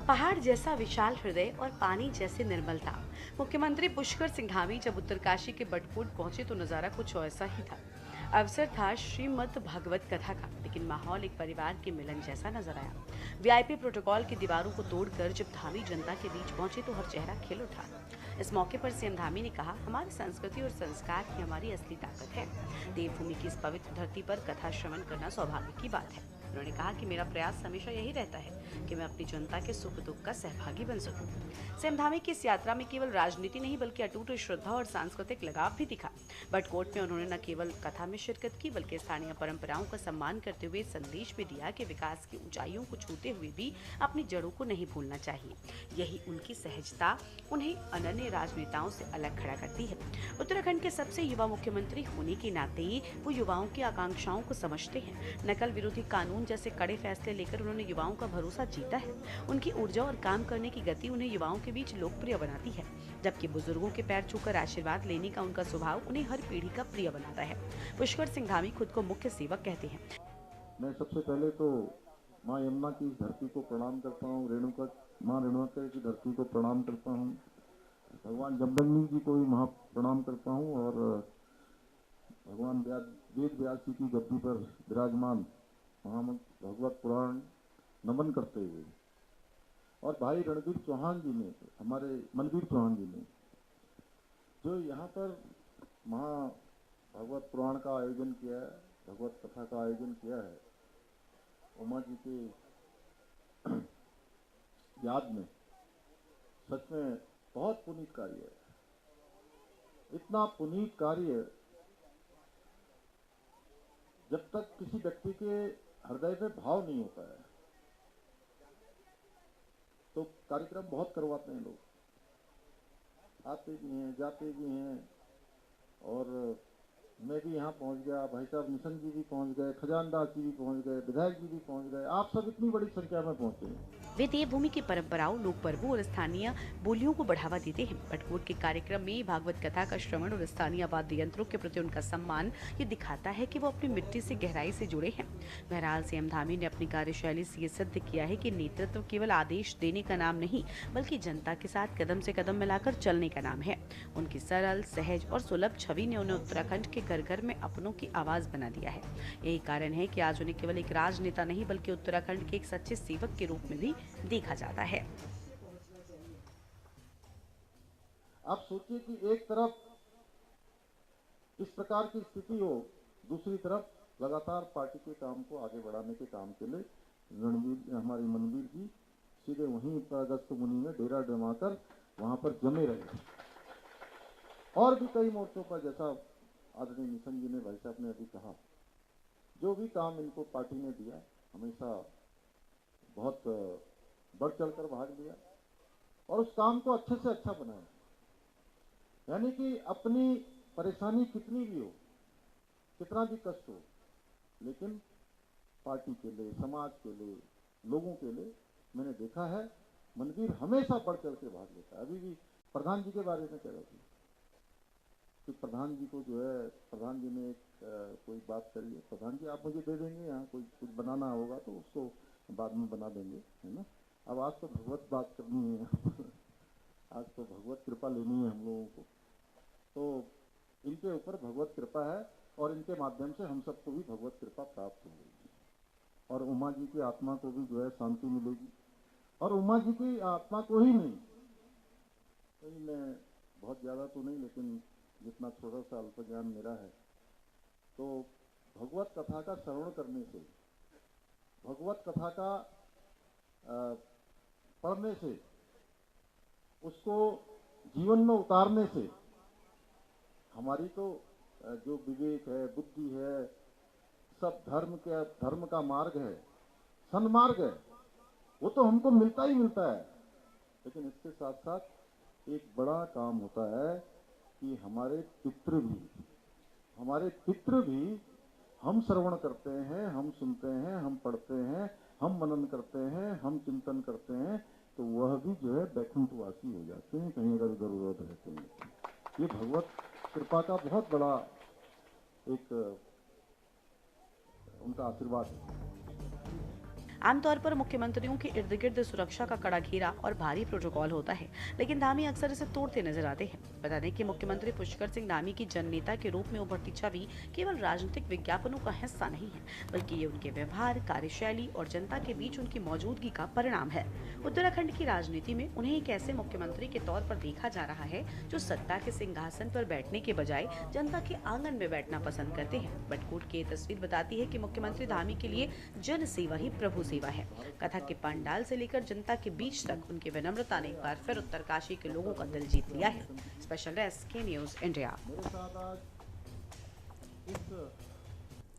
पहाड़ जैसा विशाल हृदय और पानी जैसी निर्मलता। मुख्यमंत्री पुष्कर सिंह धामी जब उत्तरकाशी के बटकोट पहुंचे तो नजारा कुछ ऐसा ही था। अवसर था श्रीमद् भागवत कथा का, लेकिन माहौल एक परिवार के मिलन जैसा नजर आया। वीआईपी प्रोटोकॉल की दीवारों को तोड़कर जब धामी जनता के बीच पहुंचे तो हर चेहरा खिल उठा। इस मौके पर सीएम धामी ने कहा, हमारी संस्कृति और संस्कार ही हमारी असली ताकत है। देवभूमि की इस पवित्र धरती पर कथा श्रवण करना सौभाग्य की बात है। उन्होंने कहा कि मेरा प्रयास हमेशा यही रहता है कि मैं अपनी जनता के सुख दुख का सहभागी बन सकूं। सीएम धामी की इस यात्रा में केवल राजनीति नहीं बल्कि अटूट श्रद्धा और सांस्कृतिक लगाव भी दिखा। बटकोट में उन्होंने न केवल कथा में शिरकत की बल्कि स्थानीय परंपराओं का सम्मान करते हुए संदेश भी दिया कि विकास की ऊंचाइयों को छूते हुए भी अपनी जड़ों को नहीं भूलना चाहिए। यही उनकी सहजता उन्हें अनन्य राजनेताओं से अलग खड़ा करती है। उत्तराखंड के सबसे युवा मुख्यमंत्री होने के नाते वो युवाओं की आकांक्षाओं को समझते हैं। नकल विरोधी कानून जैसे कड़े फैसले लेकर उन्होंने युवाओं का भरोसा जीता है। उनकी ऊर्जा और काम करने की गति उन्हें युवाओं के बीच लोकप्रिय बनाती है, जबकि बुजुर्गों के पैर छूकर आशीर्वाद लेने का उनका स्वभाव उन्हें हर पीढ़ी का प्रिय बनाता है। पुष्कर सिंह धामी खुद को मुख्य सेवक कहते हैं। मैं सबसे पहले तो माँ यमुना की धरती को प्रणाम करता हूँ, माँ रेणुका की धरती को प्रणाम करता हूँ, भगवान जमदग्नि जी को भी महा प्रणाम करता हूँ और भगवान वेद व्यास जी की गद्दी पर विराजमान महामंत्र भगवत पुराण नमन करते हुए और भाई रणबीर चौहान जी ने, हमारे मनवीर चौहान जी ने जो यहाँ पर महा भगवत पुराण का आयोजन किया है, भगवत कथा का आयोजन किया है, उमा जी के याद में, सच में बहुत पुनीत कार्य है। इतना पुनीत कार्य जब तक किसी व्यक्ति के हृदय में भाव नहीं होता है तो कार्यक्रम बहुत करवाते हैं लोग, आते भी हैं जाते भी हैं। और मैं भी यहाँ पहुँच गया, भाई साहब निशंक जी भी पहुँच गए, खजानदास जी भी पहुँच गए, विधायक जी भी पहुँच गए, आप सब इतनी बड़ी संख्या में पहुँचे हैं। वे देवभूमि की परंपराओं, लोक पर्वों और स्थानीय बोलियों को बढ़ावा देते हैं। बटकोट के कार्यक्रम में भागवत कथा का श्रवण और स्थानीय वाद्य यंत्रों के प्रति उनका सम्मान ये दिखाता है कि वो अपनी मिट्टी से गहराई से जुड़े हैं। बहरहाल सीएम धामी ने अपनी कार्यशैली से ये सिद्ध किया है कि नेतृत्व केवल आदेश देने का नाम नहीं बल्कि जनता के साथ कदम से कदम मिलाकर चलने का नाम है। उनकी सरल, सहज और सुलभ छवि ने उन्हें उत्तराखंड के घर घर में अपनों की आवाज बना दिया है। यही कारण है कि आज उन्हें केवल एक राजनेता नहीं बल्कि उत्तराखंड के एक सच्चे सेवक के रूप में भी देखा जाता है। आप सोचिए कि एक तरफ इस प्रकार की स्थिति हो, दूसरी तरफ लगातार पार्टी के काम को आगे बढ़ाने के काम के लिए हमारे मनवीर जी सीधे वहीं पर अगस्त मुनि में डेरा जमाकर वहां पर जमे रहे। और भी कई मोर्चों पर, जैसा आदरणीय निशंक जी ने, भाई साहब ने अभी कहा, जो भी काम इनको पार्टी ने दिया हमेशा बहुत बढ़ चढ़कर भाग लिया और उस काम को अच्छे से अच्छा बनाया। यानी कि अपनी परेशानी कितनी भी हो, कितना भी कष्ट हो, लेकिन पार्टी के लिए, समाज के लिए, लोगों के लिए मैंने देखा है मनवीर हमेशा बढ़ चढ़ के भाग लेता है। अभी भी प्रधान जी के बारे में कह रहे थे कि प्रधान जी को जो है, प्रधान जी ने कोई बात करी है, प्रधान जी आप मुझे दे देंगे, यहाँ कोई कुछ बनाना होगा तो उसको बाद में बना देंगे, है ना। अब आज तो भगवत बात करनी है आज तो भगवत कृपा लेनी है हम लोगों को, तो इनके ऊपर भगवत कृपा है और इनके माध्यम से हम सबको भी भगवत कृपा प्राप्त हो गई और उमा जी की आत्मा को भी जो है शांति मिलेगी। और उमा जी की आत्मा को ही नहीं, कहीं मैं बहुत ज़्यादा तो नहीं, लेकिन जितना थोड़ा सा अल्प ज्ञान मेरा है, तो भगवत कथा का श्रवण करने से, भगवत कथा का पढ़ने से, उसको जीवन में उतारने से हमारी तो जो विवेक है, बुद्धि है, सब धर्म का मार्ग है, सन्मार्ग है, वो तो हमको मिलता ही मिलता है। लेकिन इसके साथ साथ एक बड़ा काम होता है कि हमारे पितृ भी हम श्रवण करते हैं, हम सुनते हैं, हम पढ़ते हैं, हम मनन करते हैं, हम चिंतन करते हैं, तो वह भी जो है वैकुंठवासी हो जाते हैं, कहीं अगर इधर उधर रहते हैं। ये भगवत कृपा का बहुत बड़ा एक उनका आशीर्वाद है। आमतौर पर मुख्यमंत्रियों के इर्द गिर्द सुरक्षा का कड़ा घेरा और भारी प्रोटोकॉल होता है, लेकिन धामी अक्सर इसे तोड़ते नजर आते हैं। बता दें कि मुख्यमंत्री पुष्कर सिंह धामी की जननेता के रूप में उभरती छवि केवल राजनीतिक विज्ञापनों का हिस्सा नहीं है, बल्कि ये उनके व्यवहार, कार्यशैली और जनता के बीच उनकी मौजूदगी का परिणाम है। उत्तराखंड की राजनीति में उन्हें एक ऐसे मुख्यमंत्री के तौर पर देखा जा रहा है जो सत्ता के सिंहासन पर बैठने के बजाय जनता के आंगन में बैठना पसंद करते हैं। बटकोट की ये तस्वीर बताती है कि मुख्यमंत्री धामी के लिए जन सेवा ही प्रभु सेवा है। कथा के पंडाल से लेकर जनता के बीच तक उनकी विनम्रता ने एक बार फिर उत्तरकाशी के लोगों का दिल जीत लिया है। स्पेशल डेस्क के न्यूज़ इंडिया। मेरे साथ आज इस